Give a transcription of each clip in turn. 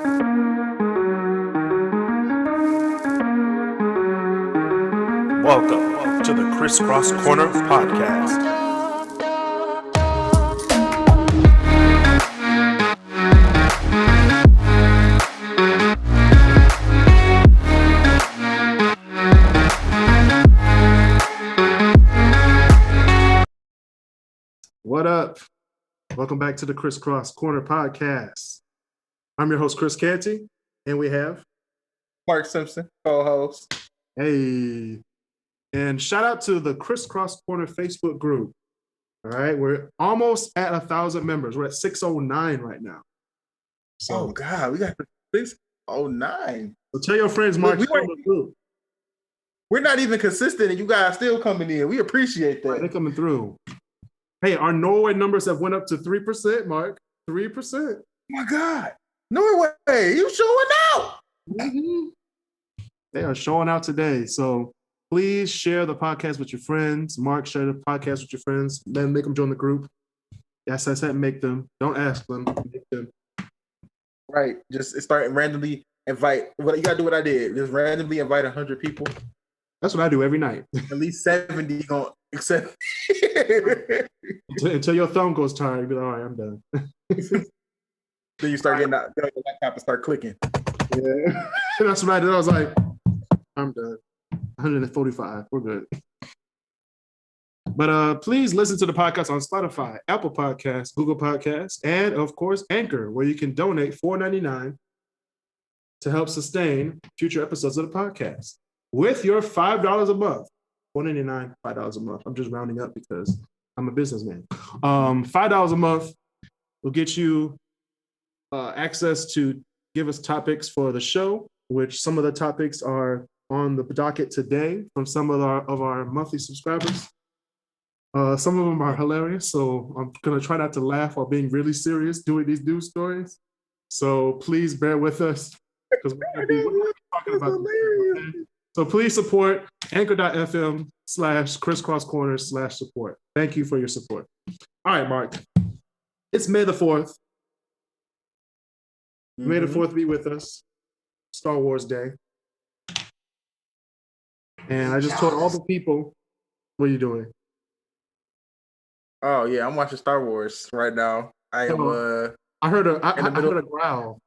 Welcome to the KrisCross Corner podcast. What up? Welcome back to the KrisCross Corner podcast. I'm your host, Chris Canty, and we have Mark Simpson, co-host. Hey, and shout out to the KrisCross Corner Facebook group. All right, we're almost at 1,000 members. We're at 609 right now. So, Oh God, we got 609. So tell your friends, Mark, we're not even consistent, and you guys still coming in. We appreciate that. They're coming through. Hey, our Norway numbers have went up to 3%, Mark. 3%. Oh my God, Norway, you showing out? Mm-hmm. They are showing out today. So please share the podcast with your friends. Mark, share the podcast with your friends. Then make them join the group. Yes, I said make them. Don't ask them. Make them. Right. Just start randomly invite. What you gotta do? What I did. Just randomly invite 100 people. That's what I do every night. At least 70 gonna accept. Until your thumb goes tired, you'll be like, all right, I'm done. Then you start getting out the laptop and start clicking. Yeah. That's what I did. I was like, I'm done. 145. We're good. But please listen to the podcast on Spotify, Apple Podcasts, Google Podcasts, and of course, Anchor, where you can donate $4.99 to help sustain future episodes of the podcast. With your $5 a month, $4.99, $5 a month. I'm just rounding up because I'm a businessman. $5 a month will get you access to give us topics for the show, which some of the topics are on the docket today from some of our monthly subscribers. Some of them are hilarious, so I'm going to try not to laugh while being really serious doing these news stories. So please bear with us because we're going to be talking about this. So please support anchor.fm/KrisCrossCorners/support. Thank you for your support. All right, Mark. It's May the 4th. Mm-hmm. May the 4th be with us. Star Wars Day. And I just told all the people, what are you doing? Oh yeah, I'm watching Star Wars right now. I heard a growl.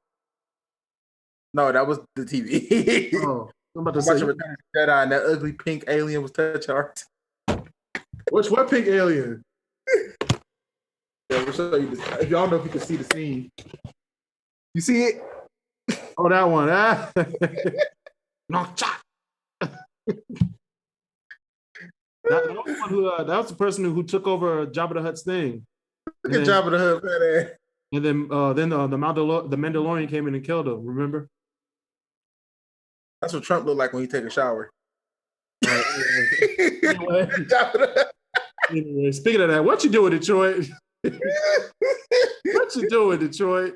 No, that was the TV. Oh, I'm about to say watching Return of the Jedi, and that ugly pink alien was touching art. What pink alien? Yeah, we'll show you this. If y'all know if you can see the scene. You see it? Oh, that one. No, shot. That was the person who took over Jabba the Hutt's thing. Look at Jabba the Hutt, man. And then the Mandalorian came in and killed him. Remember? That's what Trump looked like when he take a shower. Anyway, speaking of that, what you doing, Detroit? What you doing, Detroit?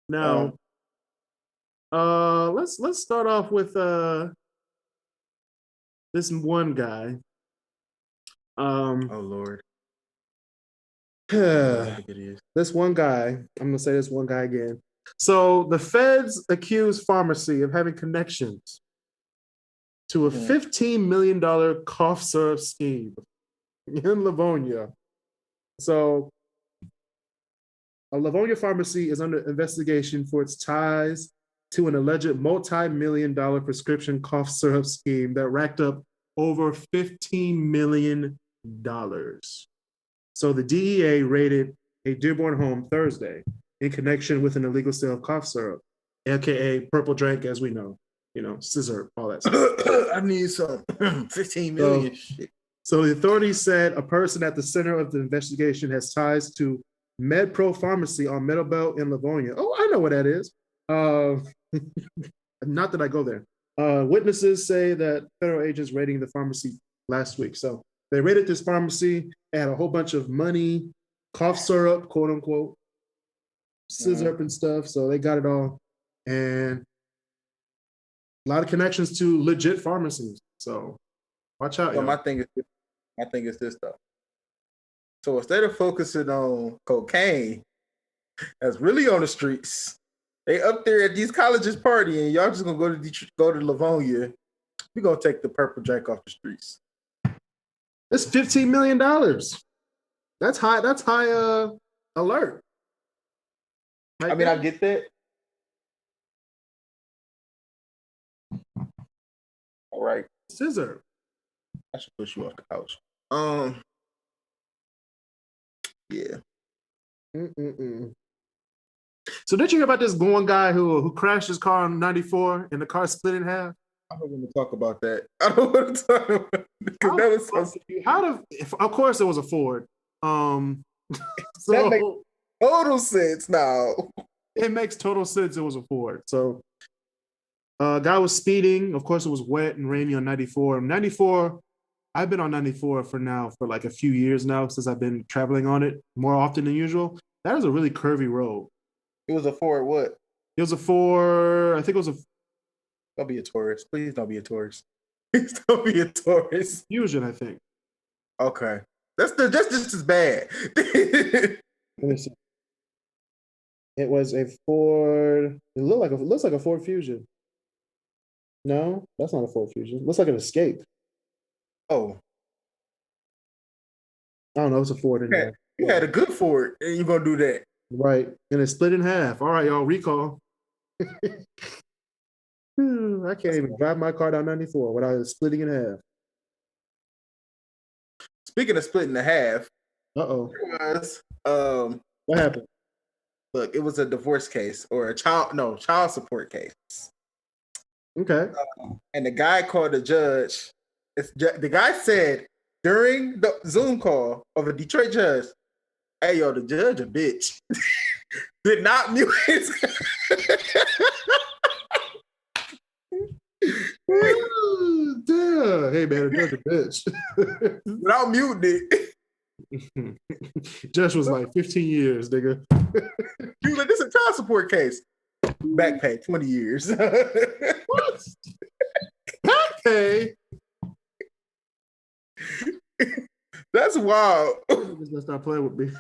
Now, let's start off with this one guy. Oh Lord. This one guy, I'm going to say this one guy again. So the feds accuse pharmacy of having connections to a $15 million cough syrup scheme in Livonia. So a Livonia pharmacy is under investigation for its ties to an alleged multi-million-dollar prescription cough syrup scheme that racked up over $15 million. So the DEA raided a Dearborn home Thursday in connection with an illegal sale of cough syrup, aka purple drink, as we know, scissor, all that stuff. I need some 15 million. So the authorities said a person at the center of the investigation has ties to MedPro Pharmacy on Meadowbelt in Livonia. Oh, I know what that is. Not that I go there. Witnesses say that federal agents raiding the pharmacy last week. So they raided this pharmacy, had a whole bunch of money, cough syrup, quote unquote, scissor and stuff. So they got it all. And a lot of connections to legit pharmacies. So watch out. So my thing is this though. So instead of focusing on cocaine, that's really on the streets. They up there at these colleges partying. Y'all just gonna go to Detroit, go to Livonia. We gonna take the purple drink off the streets. It's $15 million. That's high. That's high alert. I mean, I get that. All right. Scissor. I should push you off the couch. Yeah. So did you hear about this one guy who crashed his car on 94 and the car split in half? I don't want to talk about that. I don't want to talk about it because that was so. Of course, it was a Ford. So that makes total sense now. It makes total sense. It was a Ford. So, guy was speeding. Of course, it was wet and rainy on 94. 94. I've been on 94 for like a few years now since I've been traveling on it more often than usual. That is a really curvy road. It was a Ford what? It was a Ford. I think it was a. Don't be a tourist. Please don't be a tourist. Please don't be a tourist. Fusion, I think. Okay. That's just as bad. Let me see. It was a Ford. It looks like a Ford Fusion. No, that's not a Ford Fusion. It looks like an Escape. Oh. I don't know. It's a Ford in there. You had a good Ford, and you're gonna do that. Right. And it's split in half. All right, y'all, recall. I can't even drive my car down 94 without it splitting in half. Speaking of splitting in half, What happened? Look, it was a divorce case or a child support case. Okay. And the guy called the judge. The guy said during the Zoom call of a Detroit judge, "Hey, yo, the judge a bitch." Did not mute his. Damn. Hey, man, the judge a bitch. Without muting it. Judge was like 15 years, nigga. He was like, "This is a child support case. Back pay, 20 years." What? Back pay? That's wild. Let's not play with me.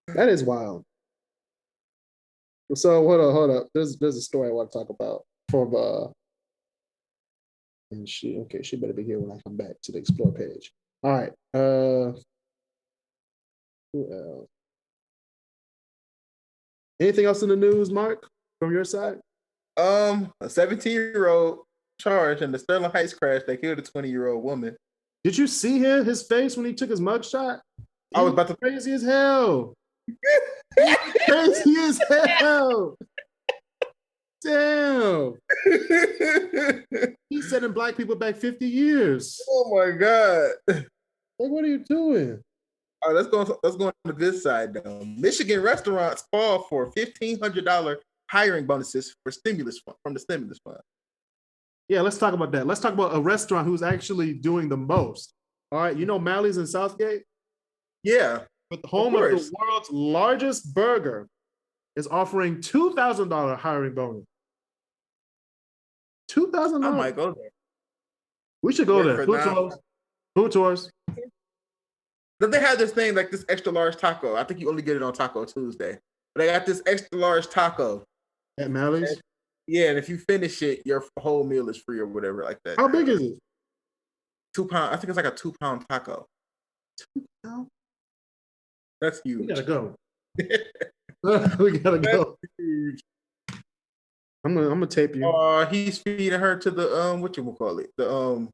That is wild. So hold up. There's a story I want to talk about from and she better be here when I come back to the explore page. All right. Who else? Anything else in the news, Mark, from your side? A 17-year-old charged in the Sterling Heights crash that killed a 20-year-old woman. Did you see his face when he took his mugshot? I was about to crazy as hell. Crazy as hell. Damn. He's setting black people back 50 years. Oh my God. Like, what are you doing? All right, let's go on the good side though. Michigan restaurants call for $1,500 hiring bonuses from the stimulus fund. Yeah, let's talk about that. Let's talk about a restaurant who's actually doing the most. All right, you know Mally's in Southgate? Yeah. But the home of the world's largest burger is offering $2,000 hiring bonus. $2,000. I might go there. We should go there. Food tours. But they have this thing like this extra large taco. I think you only get it on Taco Tuesday. But they got this extra large taco at Mally's. Yeah, and if you finish it, your whole meal is free or whatever like that. How big is it? 2 pound. I think it's like a 2-pound taco. 2 pounds? That's huge. We gotta go. We gotta go. Huge. I'm gonna tape you. He's feeding her to the what you call it? The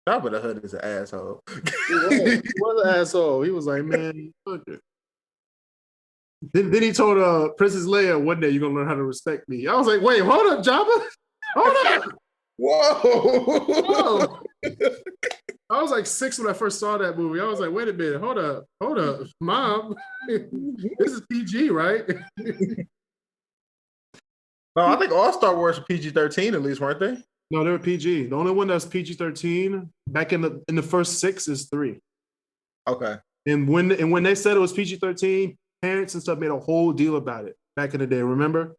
Jabba the Hutt is an asshole. He was an asshole. He was like, man, fuck it. Then he told Princess Leia, one day you're gonna learn how to respect me. I was like, wait, hold up, Jabba. Hold up. Whoa. I was like 6 when I first saw that movie. I was like, wait a minute, hold up, Mom. This is PG, right? No, I think all Star Wars were PG-13 at least, weren't they? No, they were PG. The only one that's PG-13 back in the first 6 is 3. Okay. And when they said it was PG-13, parents and stuff made a whole deal about it back in the day. Remember?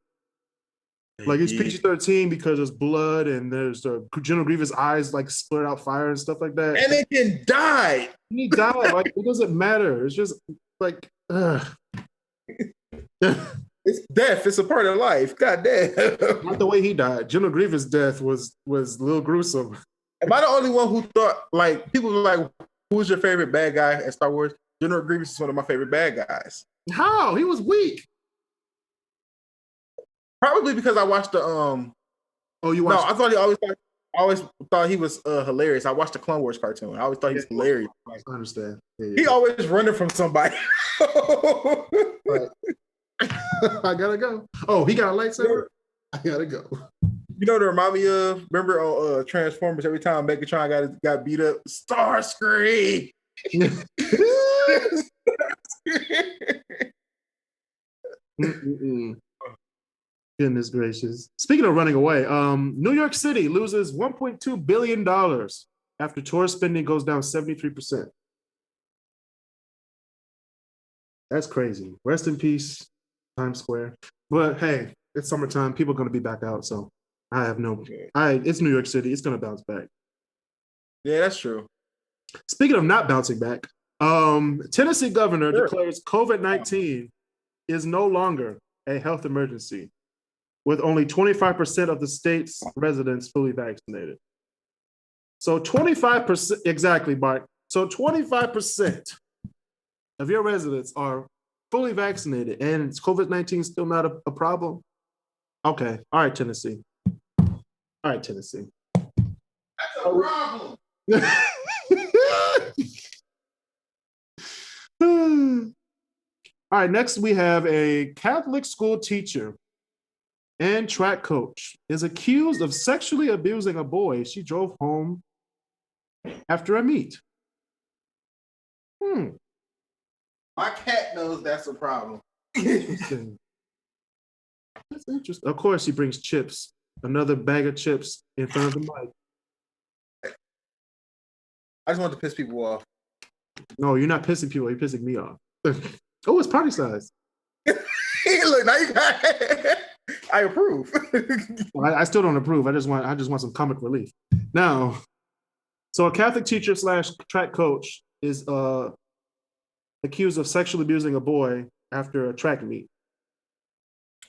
Like he's PG-13 because there's blood and there's General Grievous' eyes like split out fire and stuff like that. And they can die. He died. Like it doesn't matter. It's just like, It's death. It's a part of life. God damn. Not the way he died. General Grievous' death was a little gruesome. Am I the only one who thought, like, people were like, who's your favorite bad guy at Star Wars? General Grievous is one of my favorite bad guys. How? He was weak. Probably because I watched the Oh, you watched? No, I always thought he was hilarious. I watched the Clone Wars cartoon. I always thought he was hilarious. I understand. Yeah. He always running from somebody. Right. I gotta go. Oh, he got a lightsaber? I gotta go. You know what it remind me of? Remember on Transformers, every time Megatron got beat up? Starscream! Goodness gracious. Speaking of running away, New York City loses $1.2 billion after tourist spending goes down 73%. That's crazy. Rest in peace, Times Square. But hey, it's summertime. People are going to be back out. So I have it's New York City. It's going to bounce back. Yeah, that's true. Speaking of not bouncing back, Tennessee governor declares COVID-19 is no longer a health emergency, with only 25% of the state's residents fully vaccinated. So 25%, exactly, Mark. So 25% of your residents are fully vaccinated, and it's COVID-19 still not a problem? Okay. All right, Tennessee. That's a problem. All right, next we have a Catholic school teacher and track coach is accused of sexually abusing a boy she drove home after a meet. My cat knows that's a problem. Interesting. That's interesting. Of course, he brings chips, another bag of chips in front of the mic. I just want to piss people off. No, you're not pissing people. You're pissing me off. Oh, it's party size. Look, now you got I approve. I still don't approve. I just want some comic relief. Now, so a Catholic teacher / track coach is accused of sexually abusing a boy after a track meet.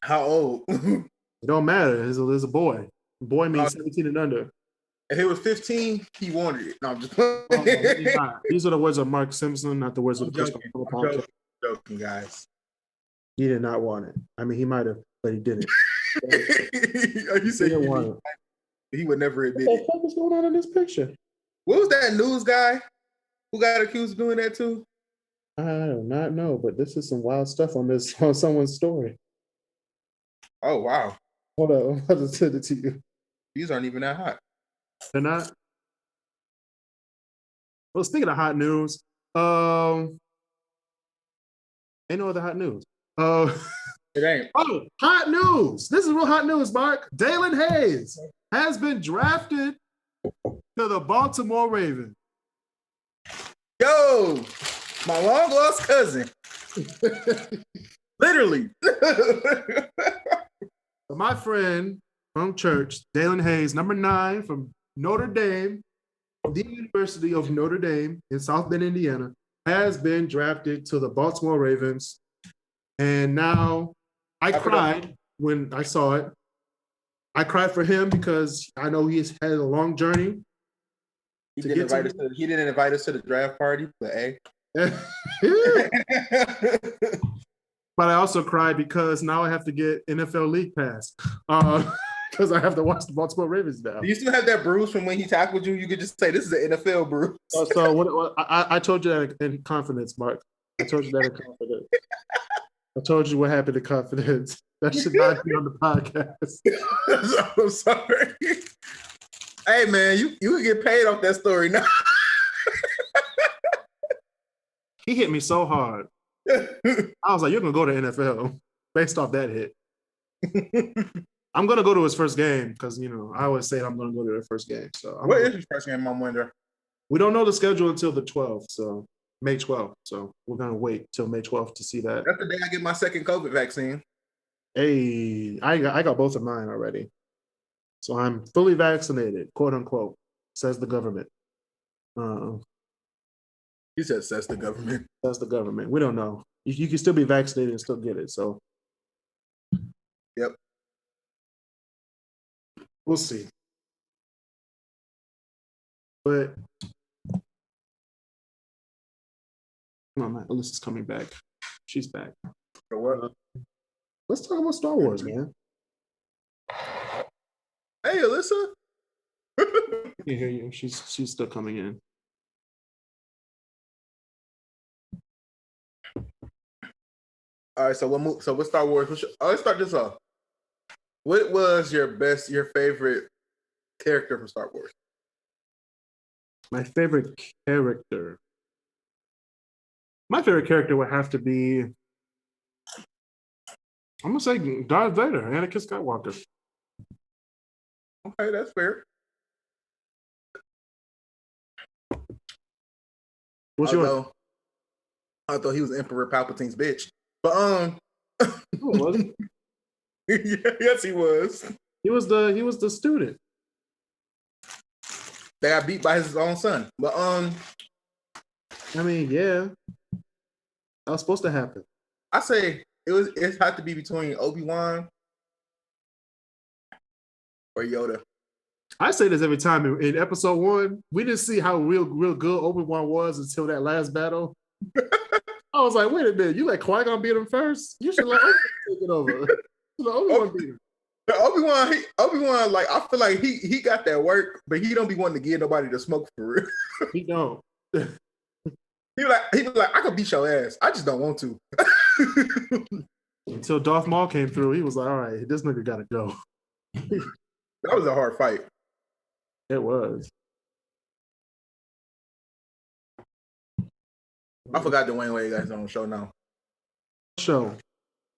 How old? It don't matter. It's a boy. Boy means 17 and under. If it was 15, he wanted it. No, I'm just These are the words of Mark Simpson, not the words of the KrisCross. I'm joking, guys. He did not want it. I mean, he might have, but he didn't. You said he didn't want it. He would never admit What the it. fuck is going on in this picture? What was that news guy who got accused of doing that too? I do not know, but this is some wild stuff on someone's story. Oh, wow. Hold on, I'm about to send it to you. These aren't even that hot. They're not? Well, speaking of hot news, ain't no other hot news. It ain't. Oh, hot news. This is real hot news, Mark. Dalen Hayes has been drafted to the Baltimore Ravens. Yo, my long lost cousin. Literally. My friend from church, Dalen Hayes, number 9 from Notre Dame, the University of Notre Dame in South Bend, Indiana, has been drafted to the Baltimore Ravens. And now I cried when I saw it. I cried for him because I know he's had a long journey. He didn't invite us to the draft party, but hey. But I also cried because now I have to get NFL League Pass because I have to watch the Baltimore Ravens now. Do you still have that bruise from when he tackled you? You could just say, this is an NFL bruise. So I told you that in confidence, Mark. I told you that in confidence. I told you what happened in confidence. That should not be on the podcast. I'm sorry. Hey, man, you can get paid off that story now. He hit me so hard. I was like, you're going to go to NFL based off that hit. I'm going to go to his first game because, I always say I'm going to go to their first game. So what is his first game, I wonder? We don't know the schedule until the 12th, so May 12th. So we're going to wait till May 12th to see that. That's the day I get my second COVID vaccine. Hey, I got both of mine already. So I'm fully vaccinated, quote unquote, says the government. He says that's the government. Says the government. We don't know. You can still be vaccinated and still get it. So Yep. we'll see. But come on, man. Alyssa's coming back. She's back. For what? Let's talk about Star Wars, man. Hey, Alyssa. I can hear you. She's still coming in. All right, so what Star Wars? Let's start this off. What was your favorite character from Star Wars? My favorite character. My favorite character would have to be, I'm gonna say Darth Vader, Anakin Skywalker. Okay, that's fair. What's yours? Although he was Emperor Palpatine's bitch, but wasn't. yes, he was. He was the student. They got beat by his own son, but I mean, yeah, that was supposed to happen. I say it had to be between Obi-Wan or Yoda. I say this every time in episode 1. We didn't see how real good Obi-Wan was until that last battle. I was like, wait a minute, you let Qui-Gon beat him first? You should let Obi-Wan take it over. Obi-Wan beat him. Obi-Wan, like I feel like he got that work, but he don't be wanting to give nobody to smoke for real. He don't. He be like, I could beat your ass. I just don't want to. Until Darth Maul came through, he was like, all right, this nigga gotta go. That was a hard fight. It was. I forgot Dwayne Wade got his own show now. Show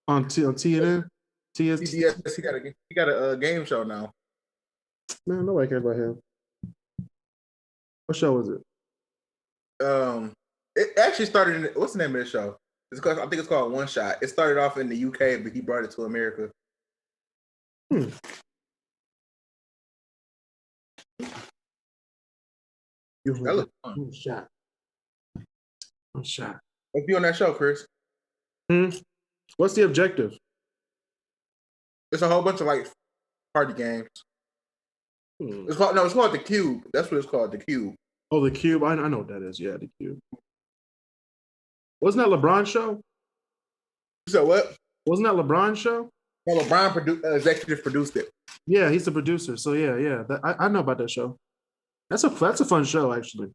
on TNN, CBS. He got a game show now. Man, nobody cares about him. What show was it? It actually started in, what's the name of the show? I think it's called One Shot. It started off in the UK, but he brought it to America. That looks fun. One shot. Let's be on that show, Chris. What's the objective? It's a whole bunch of like party games. It's called The Cube. That's what it's called, The Cube. Oh, The Cube. I know what that is. Yeah, The Cube. Wasn't that LeBron's show? You said what? Wasn't that LeBron's show? Well, LeBron executive produced it. Yeah, he's the producer. So yeah. I know about that show. That's a fun show, actually.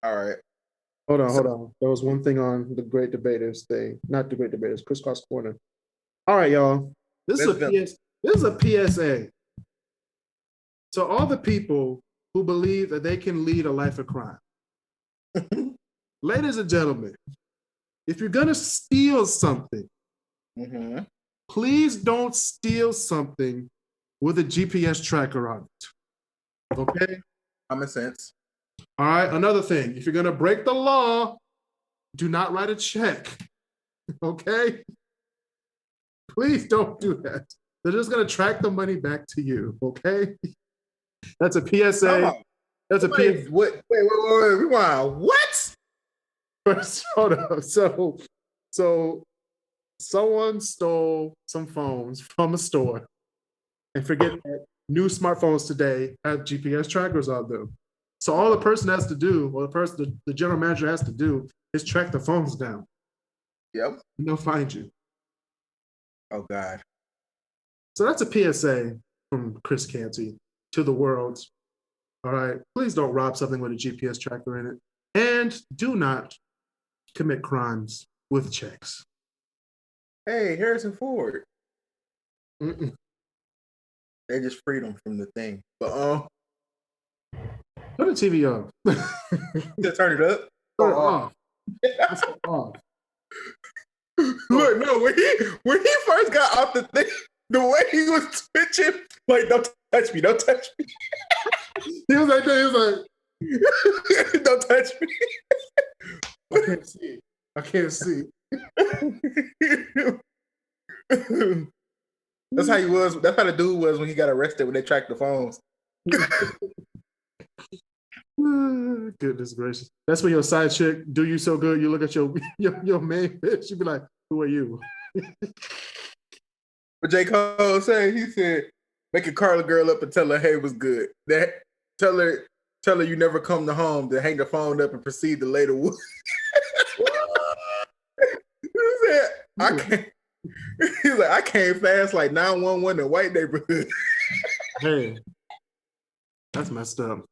All right. Hold on. There was one thing on the Great Debaters thing. Not the Great Debaters, KrisCross Corner. All right, y'all. This is a PSA. So all the people who believe that they can lead a life of crime. Ladies and gentlemen, if you're going to steal something, please don't steal something with a GPS tracker on it. Okay? Common sense. All right, another thing. If you're going to break the law, do not write a check. Okay? Please don't do that. They're just going to track the money back to you. Okay? That's a PSA. That's a PSA. Wait, rewind. What? First, hold on. So someone stole some phones from a store, and forget that new smartphones today have GPS trackers on them. So all the person has to do, or the general manager has to do, is track the phones down. Yep. And they'll find you. Oh God. So that's a PSA from Chris Canty to the world. All right. Please don't rob something with a GPS tracker in it. And do not commit crimes with checks. Hey, Harrison Ford. Mm-mm. They just freed him from the thing. But Turn the TV off. just turn it up. Turn it off. Turn it off. Look, no, when he first got off the thing, the way he was twitching, like, don't touch me. He was like, Don't touch me. I can't see. I can't see. That's how he was. That's how the dude was when he got arrested when they tracked the phones. Goodness gracious. That's when your side chick do you so good, you look at your main bitch, you be like, who are you? But J. Cole said, he said, make a Carla girl up and tell her, hey, was good. That tell her you never come to home, to hang the phone up and proceed to lay the wood. He said, I can't. He's like, I came fast like 911 in white neighborhood. Hey, that's messed up.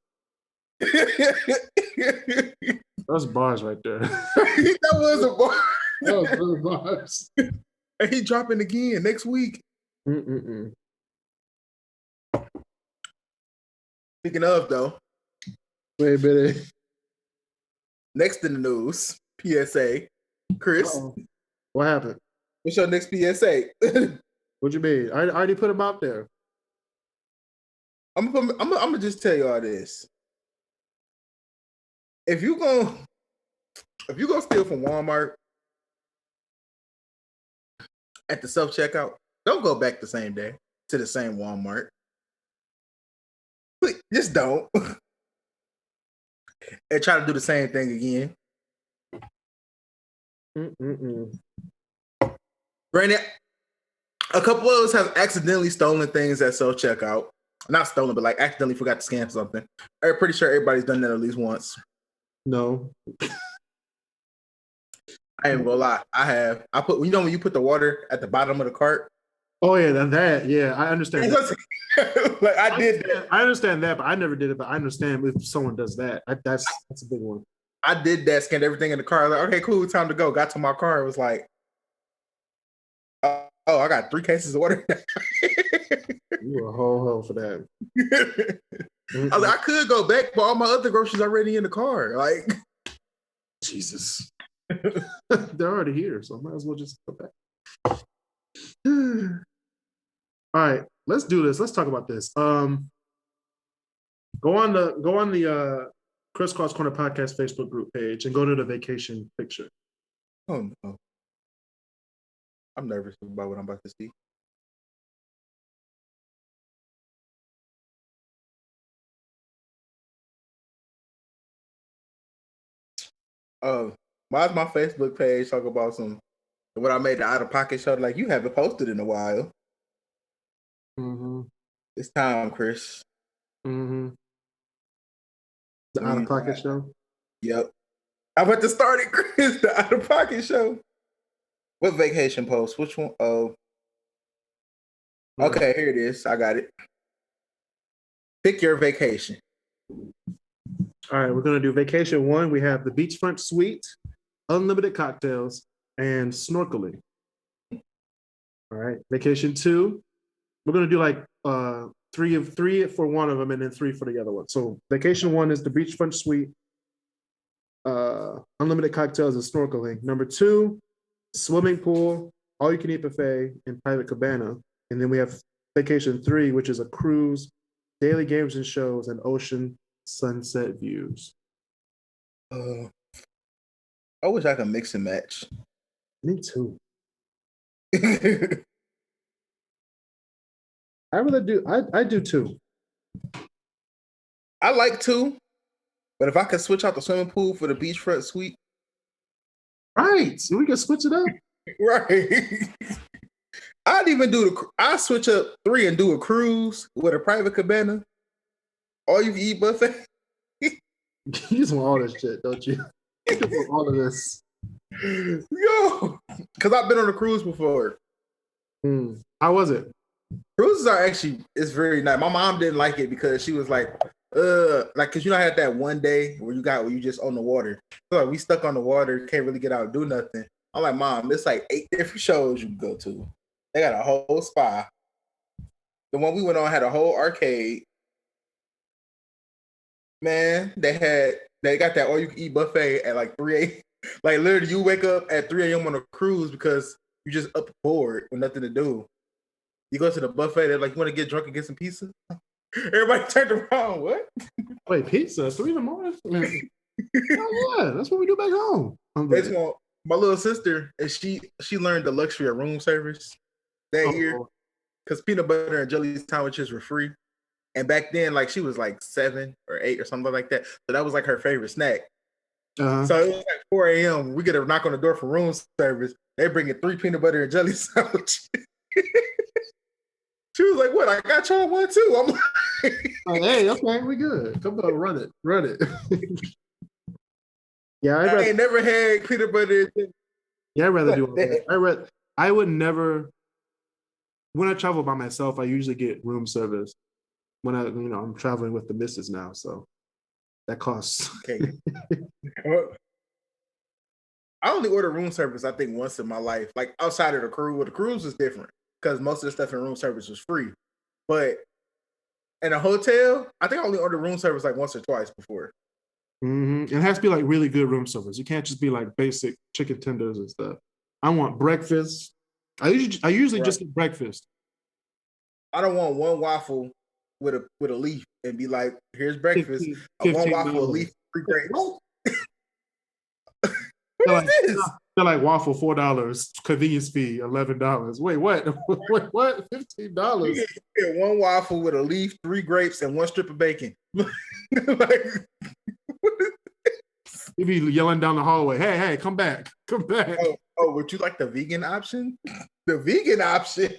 That's bars right there. That was a bar. That was really bars. And he dropping again next week. Mm-mm-mm. Speaking of, though, Wait a minute. next in the news, PSA. Chris, Uh-oh. What happened? what's your next PSA? What you mean? I already put him out there. I'm gonna just tell you all this. If you gonna steal from Walmart at the self-checkout, don't go back the same day to the same Walmart. Please, just don't. And try to do the same thing again. Mm-mm-mm. Granted, a couple of us have accidentally stolen things at self-checkout. Not stolen, but like accidentally forgot to scan something. I'm pretty sure everybody's done that at least once. No. I ain't gonna lie. I have. I put, you know, when you put the water at the bottom of the cart. Oh yeah, that. Yeah, I understand. Like I did that. I understand that, but I never did it. But I understand if someone does that. That's a big one. I did that. Scanned everything in the car. Like, okay, cool, time to go. Got to my car. It was like, oh, I got 3 cases of water. You a whole hell for that. I was like, I could go back, but all my other groceries already in the car. Like, Jesus. They're already here, so I might as well just go back. All right, let's do this. Let's talk about this. Go on the KrisCross Corner Podcast Facebook group page and go to the vacation picture. oh no. I'm nervous about what I'm about to see. Why's my Facebook page talk about what I made the out of pocket show? Like, you haven't posted in a while. Mm-hmm. It's time, Chris. Mm-hmm. The out of pocket show. Yep. I'm about to start it, Chris. The out of pocket show. What vacation post? Which one? Oh. Okay, here it is. I got it. Pick your vacation. All right, we're gonna do vacation 1. We have the beachfront suite, unlimited cocktails, and snorkeling. All right, vacation 2. We're gonna do like 3 for one of them, and then 3 for the other one. So vacation 1 is the beachfront suite, unlimited cocktails, and snorkeling. Number 2, swimming pool, all you can eat buffet, and private cabana. And then we have vacation 3, which is a cruise, daily games and shows, and ocean sunset views. I wish I could mix and match. Me too. I really do. I do too. I like 2, but if I could switch out the swimming pool for the beachfront suite, Right. So we can switch it up. right? I'd even I switch up 3 and do a cruise with a private cabana. All you can eat buffet. You just want all this shit, don't you? You just want all of this. Yo, because I've been on a cruise before. How was it? Cruises are actually, it's very nice. My mom didn't like it because she was like, because you know I had that one day where you just on the water. So like, we stuck on the water, can't really get out and do nothing. I'm like, Mom, it's like 8 different shows you can go to. They got a whole spa. The one we went on had a whole arcade. Man, they got that all you can eat buffet at like 3 a.m. Like literally, you wake up at 3 a.m. on a cruise because you just up bored with nothing to do. You go to the buffet, they're like, you want to get drunk and get some pizza? Everybody turned around. What? Wait, pizza 3 in the morning? Oh yeah, that's what we do back home. That's my little sister, and she learned the luxury of room service that year because peanut butter and jelly sandwiches were free. And back then, like she was like 7 or 8 or something like that. So that was like her favorite snack. Uh-huh. So it was like 4 a.m. We get a knock on the door for room service. They bring in 3 peanut butter and jelly sandwiches. She was like, "What? I got y'all one too." I'm like, "Hey, okay, we good. Come on, run it." Yeah, I ain't never had peanut butter. Yeah, I'd rather do all that. I would never. When I travel by myself, I usually get room service. When I'm traveling with the missus now, so that costs. Okay. I only order room service, I think, once in my life, like outside of the cruise. Well, the cruise was different because most of the stuff in room service was free. But in a hotel, I think I only ordered room service like once or twice before. Mm-hmm. It has to be like really good room service. You can't just be like basic chicken tenders and stuff. I want breakfast. I usually just get breakfast. I don't want one waffle with a leaf and be like, "Here's breakfast." One waffle, a leaf, 3 grapes. What is this? They're like waffle $4, convenience fee $11. Wait, what? Wait, what? $15? You get one waffle with a leaf, 3 grapes, and 1 strip of bacon. Like, you be yelling down the hallway, "Hey, come back, come back!" Oh, would you like the vegan option? The vegan option.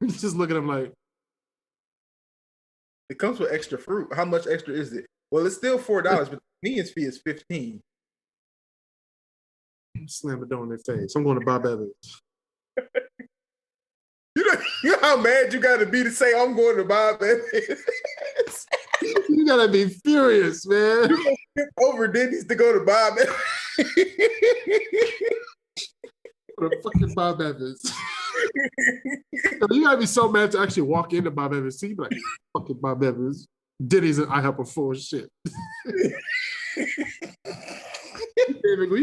Just look at him like, it comes with extra fruit. How much extra is it? Well, it's still $4, but the convenience fee is $15. Slam it down in their face. I'm going to Bob Evans. You know how mad you got to be to say I'm going to Bob Evans? You got to be furious, man. You gonna skip over Denny's to go to Bob Evans? Go to fucking Bob Evans. You got to be so mad to actually walk into Bob Evans. See, like, fucking Bob Evans. Denny's and IHOP are full of shit. You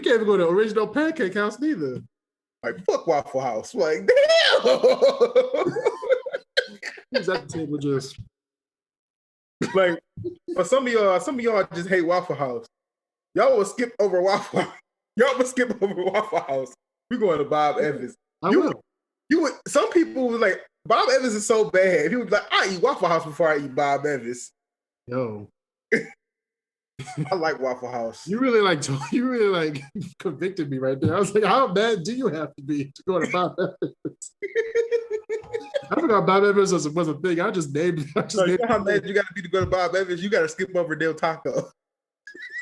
can't even go to the original pancake house neither. Like, fuck Waffle House. Like, damn. Who's at the table just like, for some of y'all just hate Waffle House. Y'all will skip over Waffle House. Y'all will skip over Waffle House. We going to Bob Evans. will. You would. Some people was like, Bob Evans is so bad. He was like, I eat Waffle House before I eat Bob Evans. Yo. I like Waffle House. You really convicted me right there. I was like, how bad do you have to be to go to Bob Evans? I forgot Bob Evans was a thing. I just named it. You know how mad you got to be to go to Bob Evans? You got to skip over Del Taco.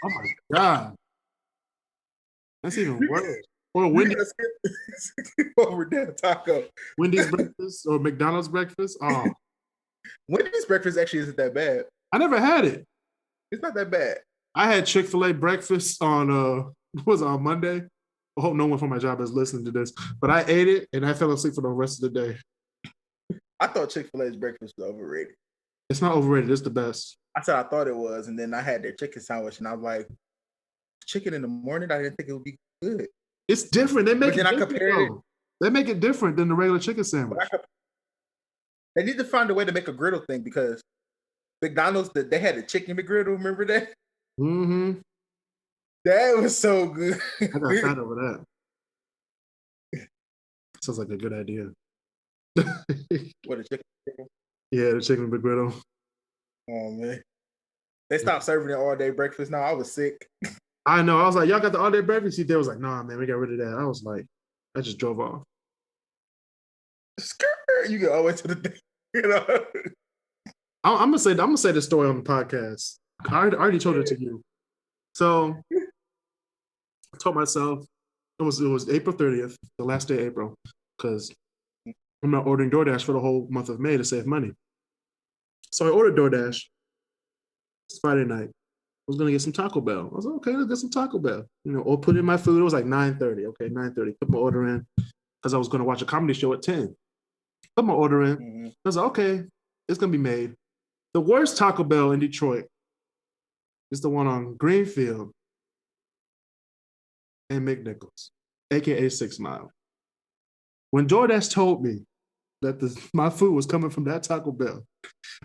Oh my God. That's even worse. Or Wendy's. Skip over Del Taco. Wendy's breakfast or McDonald's breakfast. Oh. Wendy's breakfast actually isn't that bad. I never had it. It's not that bad. I had Chick-fil-A breakfast on Monday. I hope no one from my job is listening to this, but I ate it and I fell asleep for the rest of the day. I thought Chick-fil-A's breakfast was overrated. It's not overrated. It's the best. I said I thought it was, and then I had their chicken sandwich, and I was like, chicken in the morning? I didn't think it would be good. It's different. They make it They make it different than the regular chicken sandwich. They need to find a way to make a griddle thing because McDonald's, they had a chicken McGriddle. Remember that? Mm-hmm. That was so good. I got fat over that. Sounds like a good idea. What, a chicken McGriddle? Yeah, the chicken McGriddle. Oh, man. They stopped serving it all-day breakfast now. I was sick. I know. I was like, y'all got the all-day breakfast? They was like, nah, man, we got rid of that. I was like, I just drove off. You get all the way to the day. You know? I'm gonna say the story on the podcast. I already told it to you. So I told myself it was April 30th, the last day of April, because I'm not ordering DoorDash for the whole month of May to save money. So I ordered DoorDash. It's Friday night. I was gonna get some Taco Bell. I was like, okay, let's get some Taco Bell. Or put in my food. It was like 9:30. Okay, 9:30. Put my order in because I was gonna watch a comedy show at 10. Put my order in. Mm-hmm. I was like, okay, it's gonna be made. The worst Taco Bell in Detroit is the one on Greenfield and McNichols, aka 6 Mile. When DoorDash told me that my food was coming from that Taco Bell,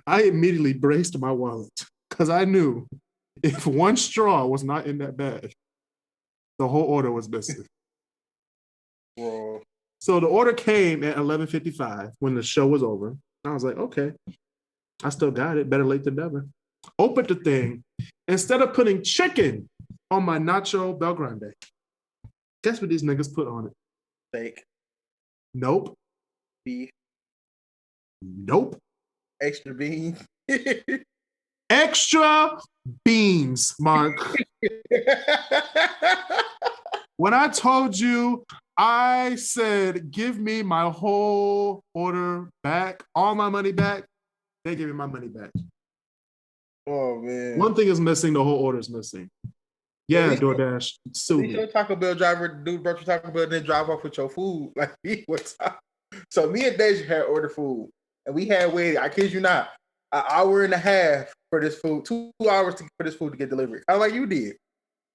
I immediately braced my wallet because I knew if one straw was not in that bag, the whole order was missing. Bro. So the order came at 11:55 when the show was over. I was like, okay, I still got it. Better late than never. Opened the thing. Instead of putting chicken on my nacho Bel Grande, guess what these niggas put on it? Steak. Nope. Beef. Nope. Extra beans. Extra beans, Mark. When I told you, I said, give me my whole order back, all my money back. They gave me my money back. Oh, man. One thing is missing, the whole order is missing. Yeah, DoorDash, sue me. Your Taco Bell driver, dude brought your Taco Bell and then drive off with your food. Like, so me and Deja had ordered food, and we had waited, I kid you not, an hour and a half for this food, 2 hours for this food to get delivered. Kind of like you did.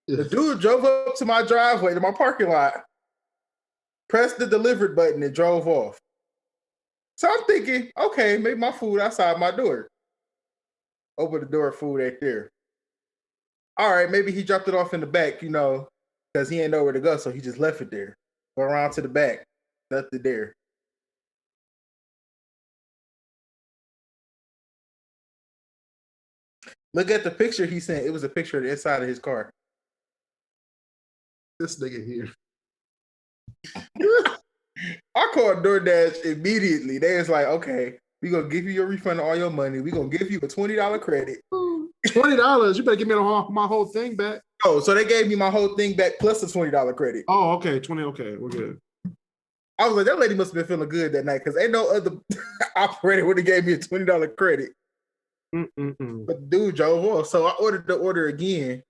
The dude drove up to my driveway, to my parking lot, pressed the delivered button, and drove off. So I'm thinking, okay, maybe my food outside my door. Open the door, food ain't there. All right, maybe he dropped it off in the back, because he ain't know where to go, so he just left it there. Go around to the back, left it there. Look at the picture he sent. It was a picture of the inside of his car. This nigga here. I called DoorDash immediately. They was like, okay, we're going to give you your refund of all your money. We're going to give you a $20 credit. $20? You better give me my whole thing back. Oh, so they gave me my whole thing back plus a $20 credit. Oh, okay. 20. Okay, we're good. I was like, that lady must have been feeling good that night because ain't no other operator would have gave me a $20 credit. But the dude drove off. So I ordered the order again.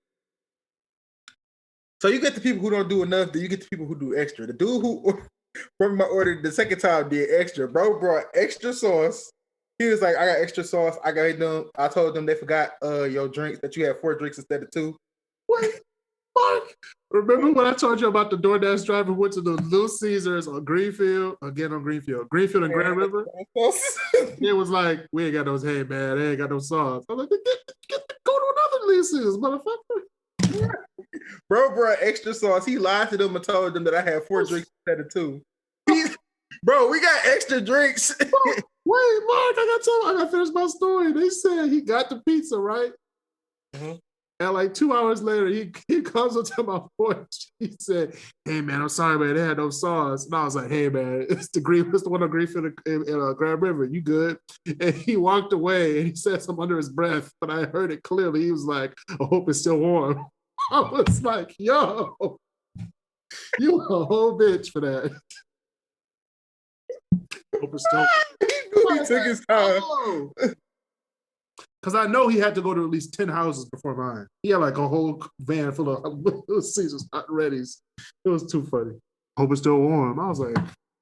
So you get the people who don't do enough, then you get the people who do extra. The dude who from my order the second time did extra. Bro brought extra sauce. He was like, I got extra sauce. I told them they forgot your drinks, that you had 4 drinks instead of 2. What? Mark, remember when I told you about the DoorDash driver who went to the Little Caesars on Greenfield and Grand River? It was like, we ain't got those, hey man, they ain't got no sauce. I'm like, go to another Little Caesars, motherfucker. Bro brought extra sauce. He lied to them and told them that I had 4 drinks instead of 2. Bro, we got extra drinks. Wait, Mark, I got to finish my story. They said he got the pizza, right? Mm-hmm. And like 2 hours later, he comes up to my porch. He said, hey man, I'm sorry, man, they had no sauce. And I was like, hey man, it's the one on Greenfield in Grand River. You good? And he walked away and he said something under his breath, but I heard it clearly. He was like, I hope it's still warm. I was like, yo, you a whole bitch for that. Hope it's still he took his time. Because I know he had to go to at least 10 houses before mine. He had like a whole van full of Little Caesars hot readies. It was too funny. Hope it's still warm. I was like,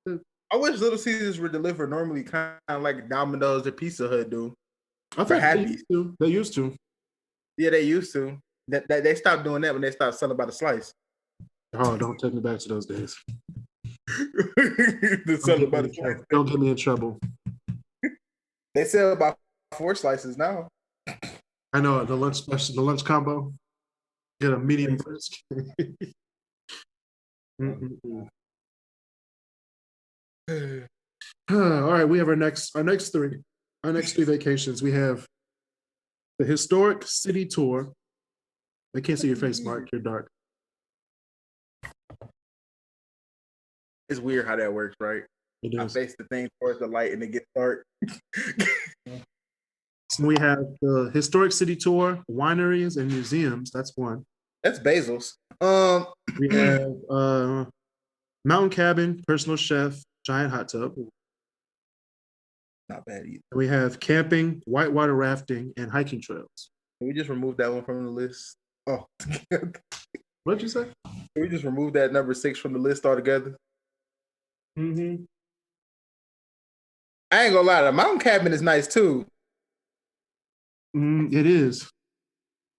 I wish Little Caesars were delivered normally kind of like Domino's or Pizza Hut do. I thought they used to. Yeah, they used to. They stopped doing that when they stopped selling by the slice. Oh, don't take me back to those days. Don't get me in trouble. They sell by 4 slices now. I know the lunch special, the lunch combo. Get a medium brisk. All right, we have our next 3 vacations. We have the historic city tour. I can't see your face, Mark. You're dark. It's weird how that works, right? It is. I face the thing towards the light and it gets dark. So we have the historic city tour, wineries and museums. That's one. That's Basil's. We have mountain cabin, personal chef, giant hot tub. Not bad either. We have camping, whitewater rafting, and hiking trails. Can we just remove that one from the list? Oh. What'd you say? Can we just remove that number 6 from the list altogether? Mm-hmm. I ain't gonna lie, the mountain cabin is nice too. It is.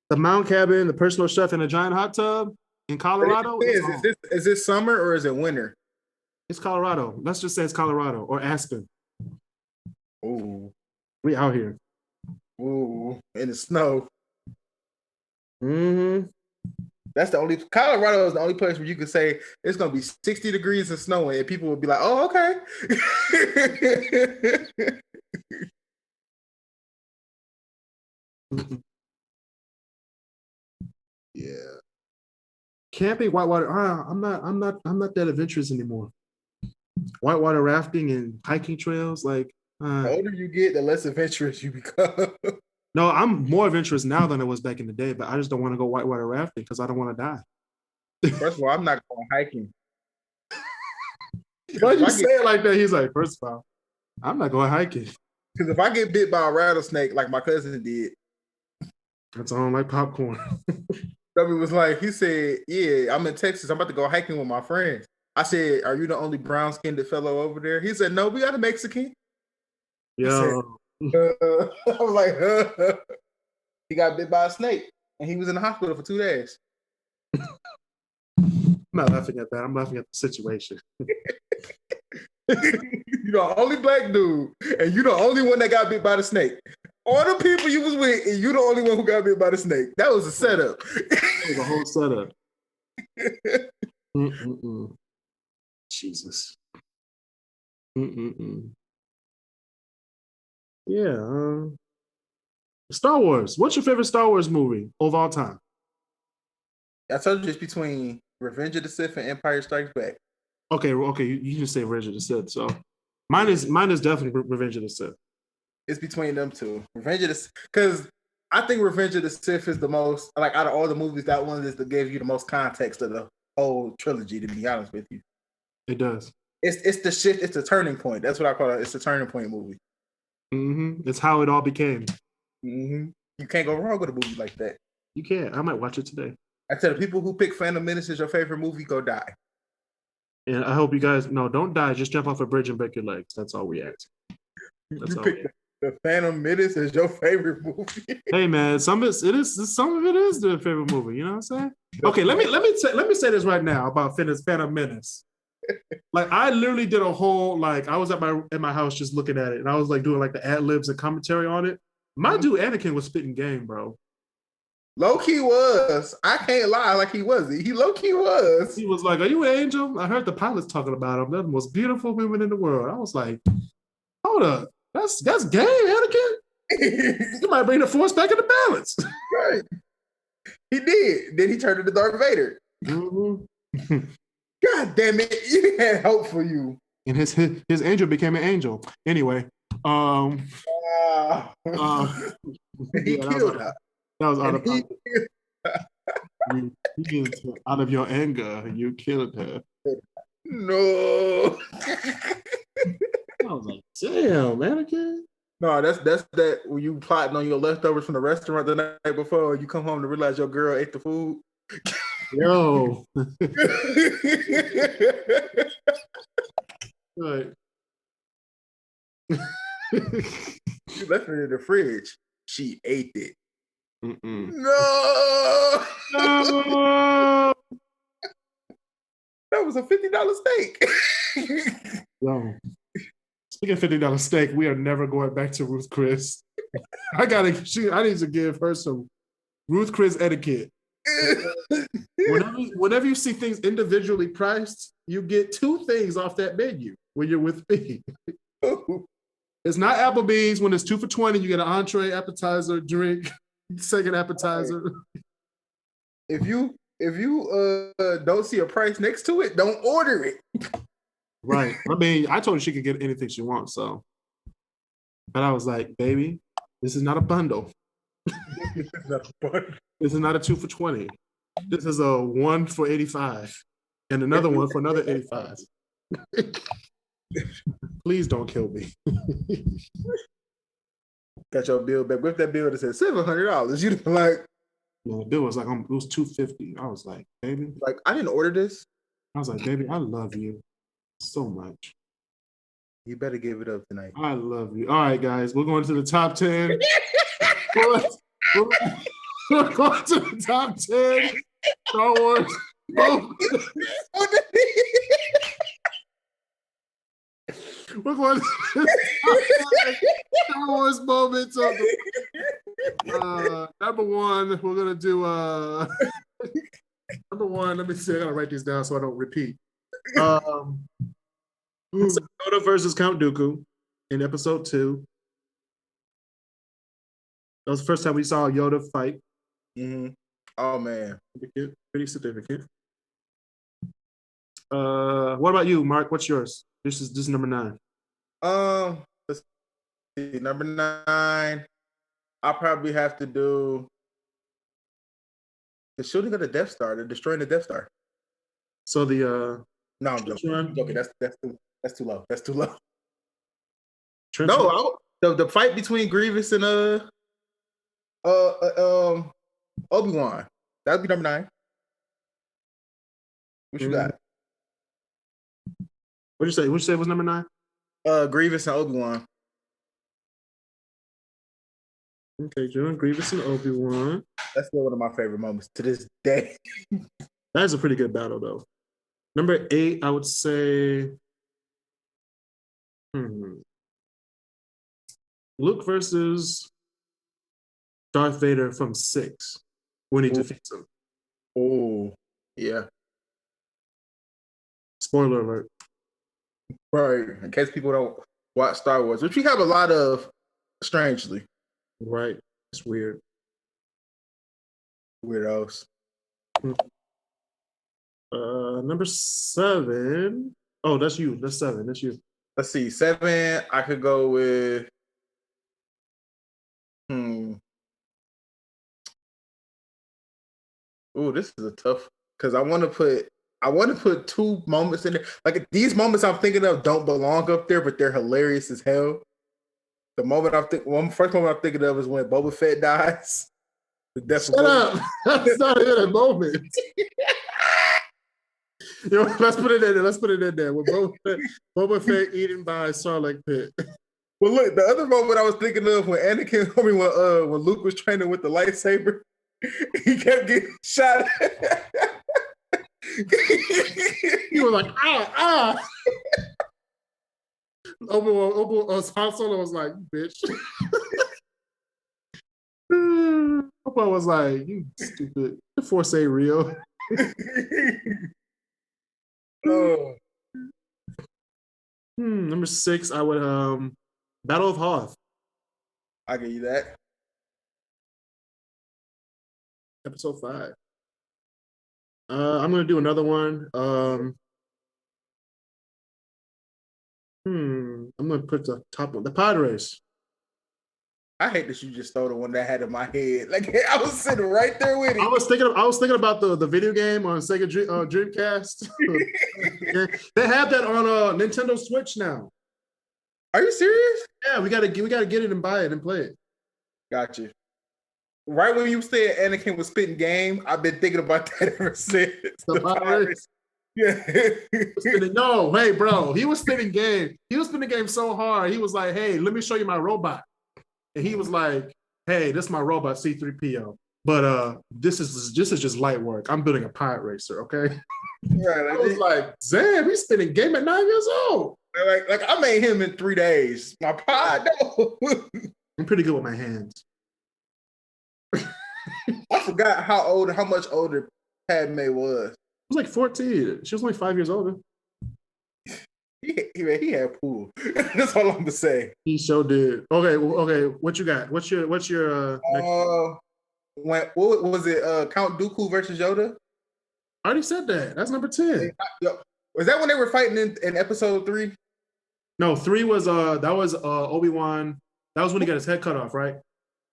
The mountain cabin, the personal chef, and a giant hot tub in Colorado. Is this summer or is it winter? It's Colorado. Let's just say it's Colorado or Aspen. Ooh, We out here. ooh, in the snow. Mm-hmm. That's the only Colorado is the only place where you could say it's gonna be 60 degrees and snowing, and people will be like, "Oh, okay." Yeah. Camping, whitewater. I'm not that adventurous anymore. Whitewater rafting and hiking trails, like. The older you get, the less adventurous you become. No, I'm more adventurous now than I was back in the day, but I just don't want to go whitewater rafting because I don't want to die. First of all, I'm not going hiking. Why'd you say it like that? He's like, first of all, I'm not going hiking. Because if I get bit by a rattlesnake like my cousin did, That's on like popcorn. Stubby was like, he said, "Yeah, I'm in Texas. I'm about to go hiking with my friends." I said, "Are you the only brown skinned fellow over there?" He said, "No, we got a Mexican." Yo, I was like, he got bit by a snake and he was in the hospital for 2 days. I'm not laughing at that. I'm laughing at the situation. You're the only black dude, and you're the only one that got bit by the snake. All the people you was with, and you're the only one who got bit by the snake. That was a setup. That was a whole setup. Jesus. Yeah. Star Wars. What's your favorite Star Wars movie of all time? I told you it's between Revenge of the Sith and Empire Strikes Back. Okay. You can say Revenge of the Sith. So mine is definitely Revenge of the Sith. It's between them two. Revenge of the Sith, because I think Revenge of the Sith is the most, like, out of all the movies, that one is that gives you the most context of the whole trilogy, to be honest with you. It does. It's the shift, it's the turning point. That's what I call it. It's the turning point movie. It's how it all became. You can't go wrong with a movie like that. You can't. I might watch it today. I tell the people who pick Phantom Menace as your favorite movie, go die. And I hope you guys don't die. Just jump off a bridge and break your legs. That's all we ask. That's you pick the Phantom Menace as your favorite movie. Hey man, some of it is the favorite movie. You know what I'm saying? Okay, let me say this right now about Phantom Menace. Like I literally did a whole I was at my house just looking at it, and I was like doing like the ad libs and commentary on it. My dude Anakin was spitting game, bro. Low key was. I can't lie, like he wasn't. He low key was. He was like, "Are you an angel?" I heard the pilots talking about him. They're the most beautiful women in the world. I was like, "Hold up, that's gay, Anakin. You might bring the Force back into balance." Right. He did. Then he turned into Darth Vader. God damn it! You had hope for you. And his angel became an angel. Anyway, he killed her. That was out of out of your anger, you killed her. No. I was like, damn, Anakin. No, that's that when you plotting on your leftovers from the restaurant the night before, you come home to realize your girl ate the food. Yo. Right. You left it in the fridge. She ate it. No. That was a $50 steak. Yo. Speaking of $50 steak, we are never going back to Ruth Chris. I need to give her some Ruth Chris etiquette. Whenever you see things individually priced, you get 2 things off that menu when you're with me. It's not Applebee's. When it's 2 for $20, you get an entree, appetizer, drink, second appetizer. If you don't see a price next to it, don't order it. Right. I mean, I told her she could get anything she wants, so. But I was like, baby, this is not a bundle. This is not a 2 for $20. This is a 1 for $85 and another one for another $85. Please don't kill me. Got your bill back. With that bill that said $700, you'd be like, no, the bill was like, it was $250. I was like, baby. Like, I didn't order this. I was like, baby, I love you so much. You better give it up tonight. I love you. All right, guys, we're going to the top 10. We're going to the top 10 Star Wars. We're going to Star Wars moments of the number one. We're gonna do number one. Let me see. I gotta write these down so I don't repeat. Yoda versus Count Dooku in episode 2. That was the first time we saw Yoda fight. Mm-hmm. Oh man, pretty significant. What about you, Mark? What's yours? This is number 9. Let's see. Number 9. I'll probably have to do the shooting of the Death Star, the destroying the Death Star. So the no, I'm joking. I'm joking. That's too low. That's too low. The fight between Grievous and Obi-Wan. That'd be number 9. What you got? What'd you say was number 9? Grievous and Obi-Wan. Okay, John Grievous and Obi-Wan. That's still one of my favorite moments to this day. That is a pretty good battle, though. Number 8, I would say. Luke versus Darth Vader from 6 when he defeats him. Oh, yeah. Spoiler alert. Right. In case people don't watch Star Wars, which we have a lot of, strangely. Right. It's weird. Weirdos. Number 7. Oh, that's you. That's 7. That's you. Let's see. 7, I could go with. Ooh, this is a tough because I want to put 2 moments in there. Like these moments I'm thinking of don't belong up there, but they're hilarious as hell. The moment first moment I'm thinking of is when Boba Fett dies. The death Shut up. That's not even a moment. Yo, let's put it in there. With Boba Fett eaten by Sarlacc pit. Well, look, the other moment I was thinking of when when Luke was training with the lightsaber, he kept getting shot. He was like, ah. Han Solo was like, bitch. Obi-Wan was like, you stupid. The Force ain't real. Oh. Number 6, I would Battle of Hoth. I'll give you that. Episode 5. I'm gonna do another one. I'm gonna put the top one, the pod race. I hate that you just stole the one that I had in my head. Like I was sitting right there with it. I was thinking about the video game on Sega Dreamcast. They have that on Nintendo Switch now. Are you serious? Yeah, we gotta get it and buy it and play it. Got you. Right when you said Anakin was spitting game, I've been thinking about that ever since. The pirates. Yeah. No, hey, bro. He was spinning game. He was spinning game so hard. He was like, hey, let me show you my robot. And he was like, hey, this is my robot, C-3PO. But this is just light work. I'm building a pirate racer, okay? Right, I was like, damn, he's spinning game at 9 years old. Like I made him in 3 days. My pod, no. I'm pretty good with my hands. I forgot how much older Padme was. She was like 14. She was only 5 years older. He had pool. That's all I'm gonna say. He sure did. Okay. What you got? What's your next? What was it? Count Dooku versus Yoda. I already said that. That's number 10. Was that when they were fighting in episode 3? No, 3 was that was Obi-Wan. That was when he got his head cut off, right?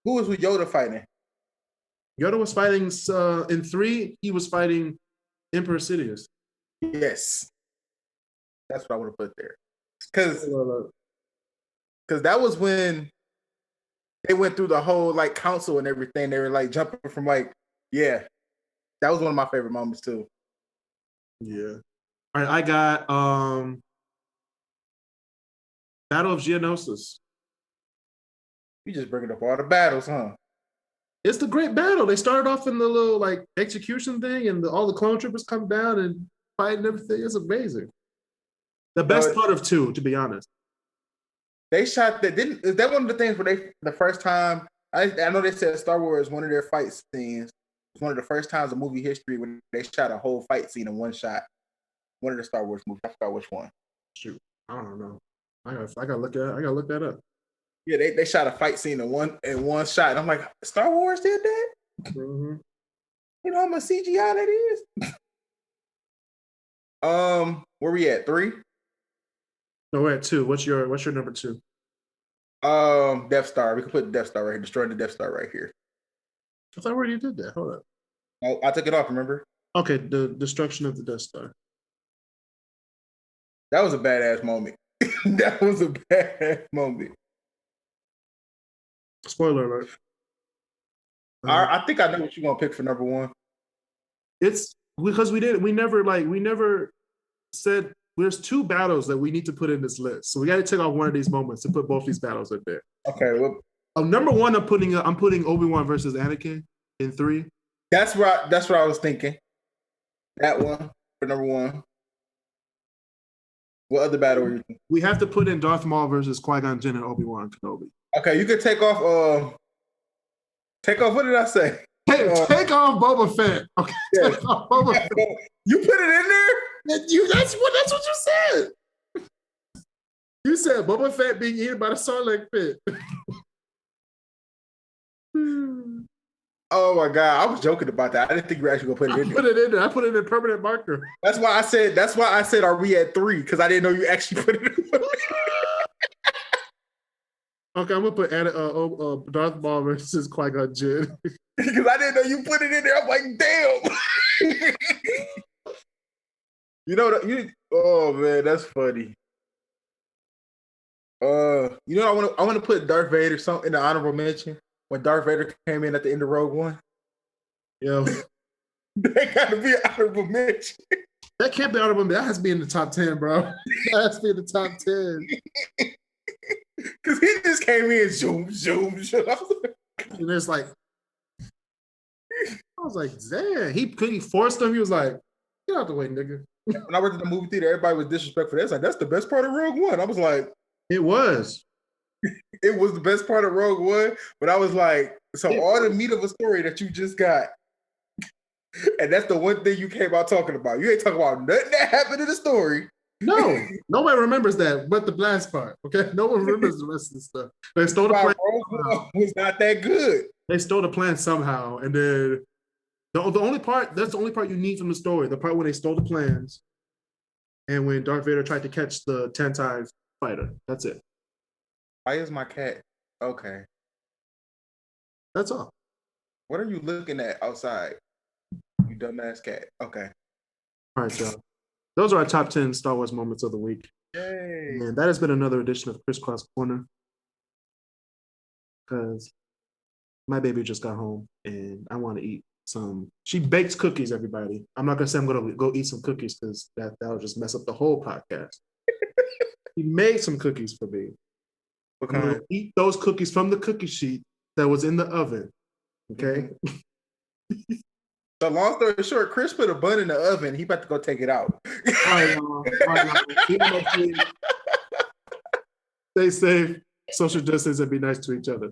Who was with Yoda fighting? Yoda was fighting in 3. He was fighting Emperor Sidious. Yes, that's what I want to put there. Because that was when they went through the whole like council and everything. They were like jumping from that was one of my favorite moments too. Yeah. All right, I got Battle of Geonosis. You just bringing up all the battles, huh? It's the great battle. They started off in the little like execution thing, and all the clone troopers come down and fight and everything. It's amazing. The best part of 2, to be honest. They shot that. Didn't is that one of the things where the first time? I know they said Star Wars, one of their fight scenes was one of the first times in movie history when they shot a whole fight scene in one shot. One of the Star Wars movies. I forgot which one. Shoot, I don't know. I gotta look that up. Yeah, they shot a fight scene in one shot. And I'm like, Star Wars did that? Mm-hmm. You know how much CGI that is? Where we at? 3? No, we're at 2. What's your number 2? Death Star. We can put Death Star right here. Destroying the Death Star right here. I thought we already did that. Hold up. Oh, I took it off, remember? Okay, the destruction of the Death Star. That was a badass moment. That was a badass moment. Spoiler alert. I think I know what you're gonna pick for number 1. It's because we never said there's 2 battles that we need to put in this list. So we got to take off one of these moments to put both these battles in there. Okay. Well, number 1, I'm putting Obi-Wan versus Anakin in 3. That's what I was thinking. That one for number 1. What other battle are you thinking? We have to put in Darth Maul versus Qui-Gon Jinn and Obi-Wan Kenobi. Okay, you could take off. What did I say? Take off Boba Fett. Okay, yeah. Take off Boba Fett. You put it in there. That's what you said. You said Boba Fett being eaten by the Sarlacc pit. Oh my god, I was joking about that. I didn't think you were actually gonna put it in there. I put it in permanent marker. That's why I said, are we at 3? Because I didn't know you actually put it in. Okay, I'm gonna put Darth Maul versus Qui-Gon Jinn. Because I didn't know you put it in there. I'm like, damn. Oh man, that's funny. I want to put Darth Vader in the honorable mention when Darth Vader came in at the end of Rogue One. Yo, that got to be an honorable mention. That can't be honorable mention. That has to be in the top 10, bro. That has to be in the top 10. Because he just came in, zoom, zoom, zoom. And it's like, I was like, damn. He forced him. He was like, get out the way, nigga. When I went to the movie theater, everybody was disrespectful. It's like, that's the best part of Rogue One. I was like, it was. It was the best part of Rogue One, but I was like, so all the meat of a story that you just got, and that's the one thing you came out talking about. You ain't talking about nothing that happened in the story. No, nobody remembers that, but the blast part. Okay, no one remembers the rest of the stuff. They stole the plan. Rogue One was not that good. They stole the plan somehow, and then the only part that's the only part you need from the story. The part when they stole the plans, and when Darth Vader tried to catch the 10-TIE fighter. That's it. Why is my cat? Okay. That's all. What are you looking at outside? You dumbass cat. Okay. All right, y'all. Those are our top 10 Star Wars moments of the week. Yay. And that has been another edition of KrisCross Corner. Because my baby just got home and I want to eat some. She bakes cookies, everybody. I'm not going to say I'm going to go eat some cookies because that'll just mess up the whole podcast. She made some cookies for me. What I'm kind? going to eat those cookies from the cookie sheet that was in the oven. Okay? So long story short, Chris put a bun in the oven. He about to go take it out. All right, stay safe, social distance, and be nice to each other.